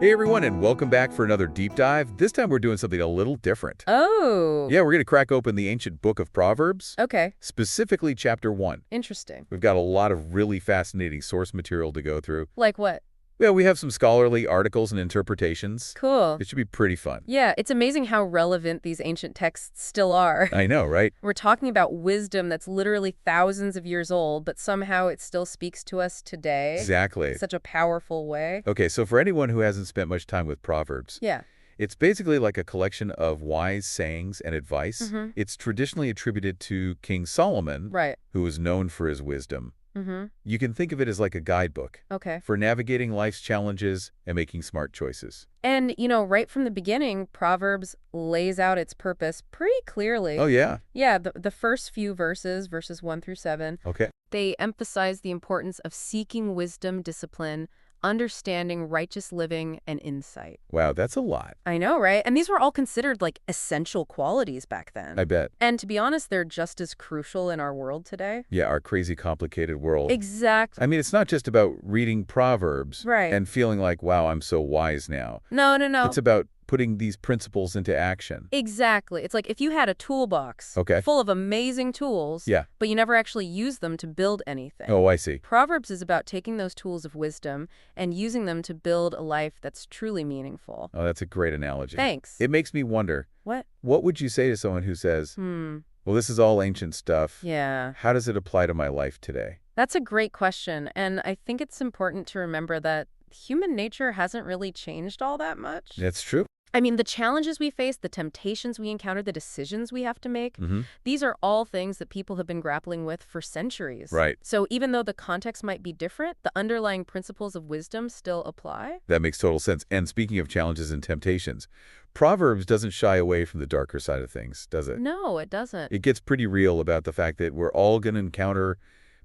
Hey everyone, and welcome back for another deep dive. This time we're doing something a little different. Oh. Yeah, we're going to crack open the ancient book of Proverbs. Okay. Specifically chapter 1. Interesting. We've got a lot of really fascinating source material to go through. Like what? Yeah, we have some scholarly articles and interpretations. Cool. It should be pretty fun. Yeah, it's amazing how relevant these ancient texts still are. I know, right? We're talking about wisdom that's literally thousands of years old, but somehow it still speaks to us today. Exactly. In such a powerful way. Okay, so for anyone who hasn't spent much time with Proverbs, Yeah. it's basically like a collection of wise sayings and advice. Mm-hmm. It's traditionally attributed to King Solomon, Right. who was known for his wisdom. Mm-hmm. You can think of it as like a guidebook Okay. for navigating life's challenges and making smart choices. And, right from the beginning, Proverbs lays out its purpose pretty clearly. Oh, yeah. Yeah, the first few verses 1 through 7, Okay. they emphasize the importance of seeking wisdom, discipline, understanding righteous living, and insight. Wow, that's a lot. I know, right? And these were all considered like essential qualities back then. I bet. And to be honest, they're just as crucial in our world today. Yeah, our crazy complicated world. Exactly. I mean, it's not just about reading Proverbs Right. and feeling like, wow, I'm so wise now. No. It's about putting these principles into action. Exactly. It's like if you had a toolbox Okay. full of amazing tools, Yeah. but you never actually use them to build anything. Oh, I see. Proverbs is about taking those tools of wisdom and using them to build a life that's truly meaningful. Oh, that's a great analogy. Thanks. It makes me wonder, What? what would you say to someone who says, well, this is all ancient stuff. Yeah. How does it apply to my life today? That's a great question, and I think it's important to remember that human nature hasn't really changed all that much. That's true. I mean, the challenges we face, the temptations we encounter, the decisions we have to make, these are all things that people have been grappling with for centuries. Right. So even though the context might be different, the underlying principles of wisdom still apply. That makes total sense. And speaking of challenges and temptations, Proverbs doesn't shy away from the darker side of things, does it? No, it doesn't. It gets pretty real about the fact that we're all going to encounter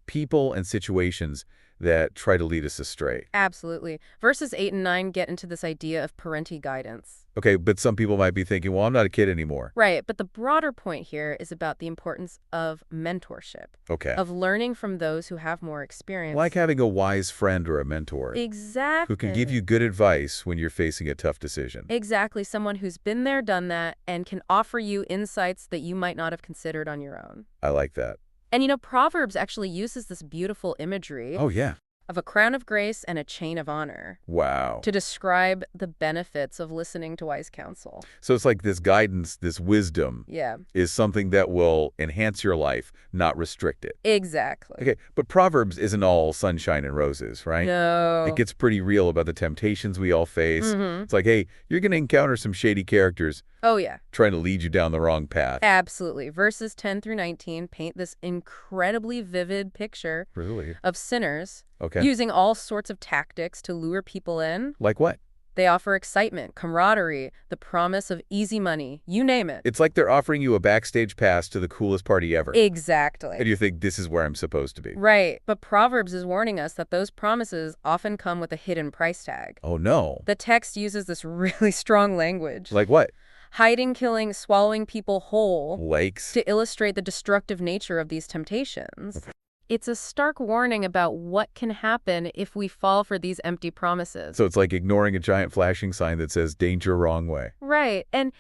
people and situations that try to lead us astray. Absolutely. Verses 8 and 9 get into this idea of parental guidance. Okay, but some people might be thinking, well, I'm not a kid anymore. Right, but the broader point here is about the importance of mentorship. Okay. Of learning from those who have more experience. Like having a wise friend or a mentor. Exactly. Who can give you good advice when you're facing a tough decision. Exactly. Someone who's been there, done that, and can offer you insights that you might not have considered on your own. I like that. And Proverbs actually uses this beautiful imagery Oh, yeah. of a crown of grace and a chain of honor Wow. to describe the benefits of listening to wise counsel. So it's like this guidance, this wisdom Yeah. is something that will enhance your life, not restrict it. Exactly. Okay, but Proverbs isn't all sunshine and roses, right? No. It gets pretty real about the temptations we all face. It's like, hey, you're going to encounter some shady characters Oh, yeah. trying to lead you down the wrong path. Absolutely. Verses 10 through 19 paint this incredibly vivid picture Really? of sinners Okay. using all sorts of tactics to lure people in. Like what? They offer excitement, camaraderie, the promise of easy money, you name it. It's like they're offering you a backstage pass to the coolest party ever. Exactly. And you think, this is where I'm supposed to be. Right. But Proverbs is warning us that those promises often come with a hidden price tag. Oh, no. The text uses this really strong language. Like what? Hiding, killing, swallowing people whole. Lakes. To illustrate the destructive nature of these temptations. It's a stark warning about what can happen if we fall for these empty promises. So it's like ignoring a giant flashing sign that says, danger, wrong way. Right. And,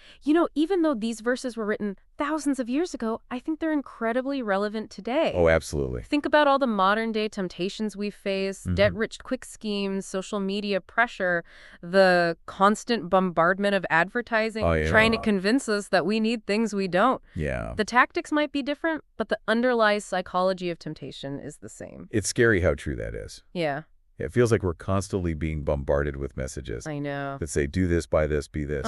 even though these verses were written thousands of years ago, I think they're incredibly relevant today. Oh, absolutely. Think about all the modern-day temptations we face, debt-rich quick schemes, social media pressure, the constant bombardment of advertising trying to convince us that we need things we don't. Yeah. The tactics might be different, but the underlying psychology of temptation is the same. It's scary how true that is. Yeah. It feels like we're constantly being bombarded with messages I know. that say, do this, buy this, be this.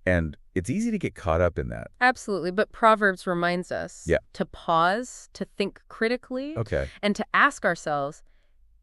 And it's easy to get caught up in that. Absolutely. But Proverbs reminds us to pause, to think critically, Okay. and to ask ourselves,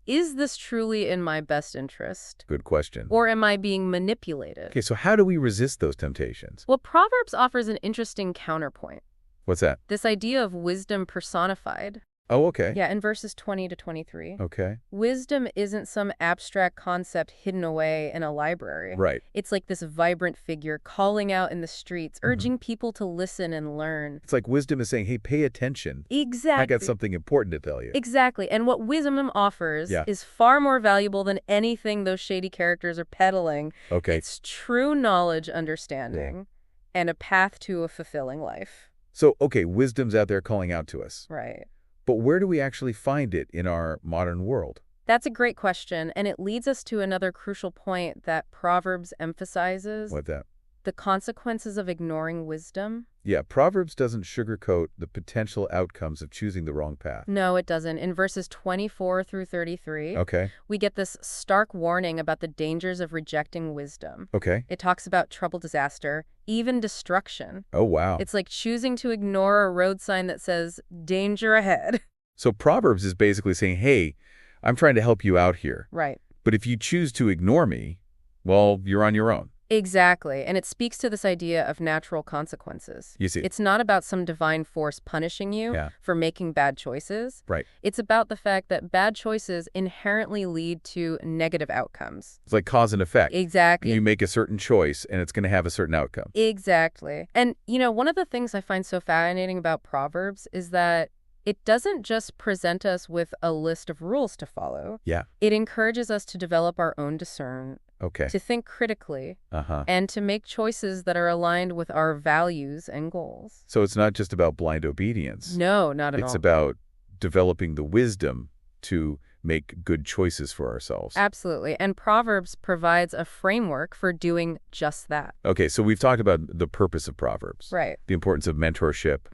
is this truly in my best interest? Good question. Or am I being manipulated? Okay, so how do we resist those temptations? Well, Proverbs offers an interesting counterpoint. What's that? This idea of wisdom personified. Oh, okay. Yeah, in verses 20 to 23. Okay. Wisdom isn't some abstract concept hidden away in a library. Right. It's like this vibrant figure calling out in the streets, urging people to listen and learn. It's like wisdom is saying, hey, pay attention. I got Exactly. something important to tell you. Exactly. And what wisdom offers Yeah. is far more valuable than anything those shady characters are peddling. Okay. It's true knowledge, understanding, and a path to a fulfilling life. So, okay, wisdom's out there calling out to us. Right. But where do we actually find it in our modern world? That's a great question, and it leads us to another crucial point that Proverbs emphasizes. What that? The consequences of ignoring wisdom. Yeah, Proverbs doesn't sugarcoat the potential outcomes of choosing the wrong path. No, it doesn't. In verses 24 through 33, Okay. we get this stark warning about the dangers of rejecting wisdom. Okay. It talks about trouble, disaster, even destruction. Oh, wow. It's like choosing to ignore a road sign that says, danger ahead. So Proverbs is basically saying, hey, I'm trying to help you out here. Right. But if you choose to ignore me, well, you're on your own. Exactly. And it speaks to this idea of natural consequences. You see. It's not about some divine force punishing you for making bad choices. Right. It's about the fact that bad choices inherently lead to negative outcomes. It's like cause and effect. Exactly. You make a certain choice, and it's going to have a certain outcome. Exactly. And, one of the things I find so fascinating about Proverbs is that it doesn't just present us with a list of rules to follow. Yeah. It encourages us to develop our own discernment. Okay. To think critically, and to make choices that are aligned with our values and goals. So it's not just about blind obedience. No, not at all. It's about developing the wisdom to make good choices for ourselves. Absolutely. And Proverbs provides a framework for doing just that. Okay, so we've talked about the purpose of Proverbs. Right. The importance of mentorship,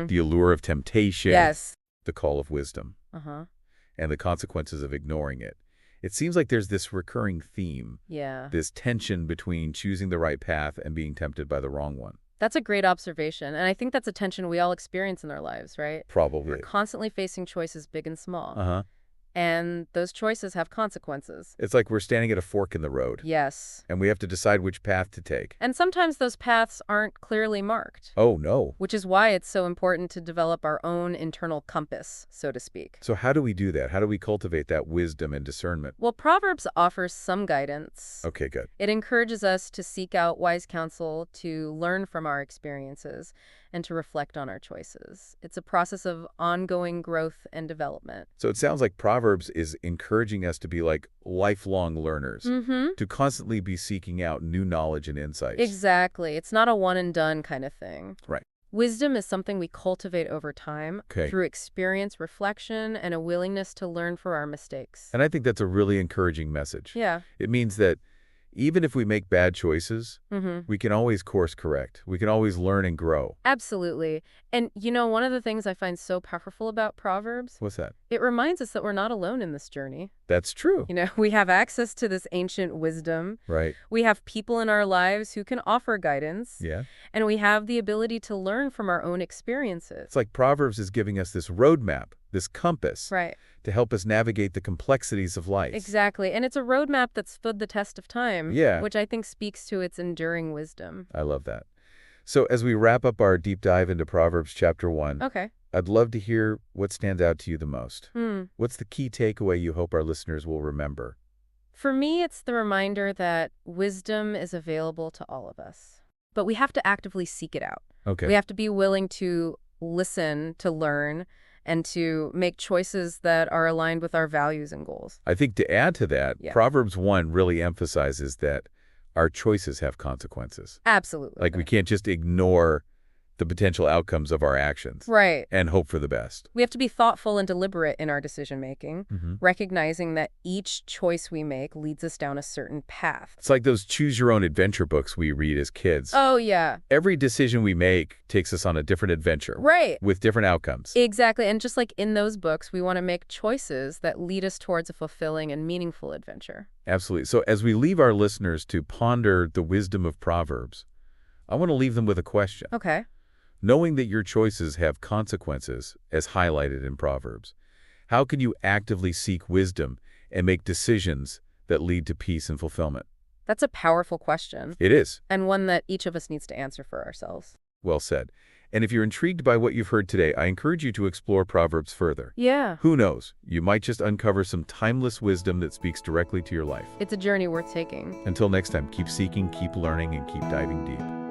the allure of temptation, the call of wisdom, and the consequences of ignoring it. It seems like there's this recurring theme, this tension between choosing the right path and being tempted by the wrong one. That's a great observation, and I think that's a tension we all experience in our lives, right? Probably. We're constantly facing choices big and small. And those choices have consequences. It's like we're standing at a fork in the road. Yes. And we have to decide which path to take. And sometimes those paths aren't clearly marked. Oh, no. Which is why it's so important to develop our own internal compass, so to speak. So how do we do that? How do we cultivate that wisdom and discernment? Well, Proverbs offers some guidance. Okay, good. It encourages us to seek out wise counsel, to learn from our experiences, and to reflect on our choices. It's a process of ongoing growth and development. So it sounds like Proverbs is encouraging us to be like lifelong learners, to constantly be seeking out new knowledge and insights. Exactly. It's not a one-and-done kind of thing. Right. Wisdom is something we cultivate over time through experience, reflection, and a willingness to learn from our mistakes. And I think that's a really encouraging message. Yeah. It means that even if we make bad choices, we can always course correct. We can always learn and grow. Absolutely. And, one of the things I find so powerful about Proverbs? What's that? It reminds us that we're not alone in this journey. That's true. We have access to this ancient wisdom. Right. We have people in our lives who can offer guidance. Yeah. And we have the ability to learn from our own experiences. It's like Proverbs is giving us this roadmap, this compass. Right. To help us navigate the complexities of life. Exactly. And it's a roadmap that's stood the test of time. Yeah. Which I think speaks to its enduring wisdom. I love that. So as we wrap up our deep dive into Proverbs chapter 1, I'd love to hear what stands out to you the most. What's the key takeaway you hope our listeners will remember? For me, it's the reminder that wisdom is available to all of us. But we have to actively seek it out. Okay. We have to be willing to listen, to learn, and to make choices that are aligned with our values and goals. I think to add to that, Proverbs 1 really emphasizes that our choices have consequences. Absolutely. Like we can't just ignore the potential outcomes of our actions. Right. And hope for the best. We have to be thoughtful and deliberate in our decision-making, recognizing that each choice we make leads us down a certain path. It's like those choose-your-own-adventure books we read as kids. Oh, yeah. Every decision we make takes us on a different adventure. Right. With different outcomes. Exactly. And just like in those books, we want to make choices that lead us towards a fulfilling and meaningful adventure. Absolutely. So as we leave our listeners to ponder the wisdom of Proverbs, I want to leave them with a question. Okay. Knowing that your choices have consequences, as highlighted in Proverbs, how can you actively seek wisdom and make decisions that lead to peace and fulfillment? That's a powerful question. It is. And one that each of us needs to answer for ourselves. Well said. And if you're intrigued by what you've heard today, I encourage you to explore Proverbs further. Yeah. Who knows? You might just uncover some timeless wisdom that speaks directly to your life. It's a journey worth taking. Until next time, keep seeking, keep learning, and keep diving deep.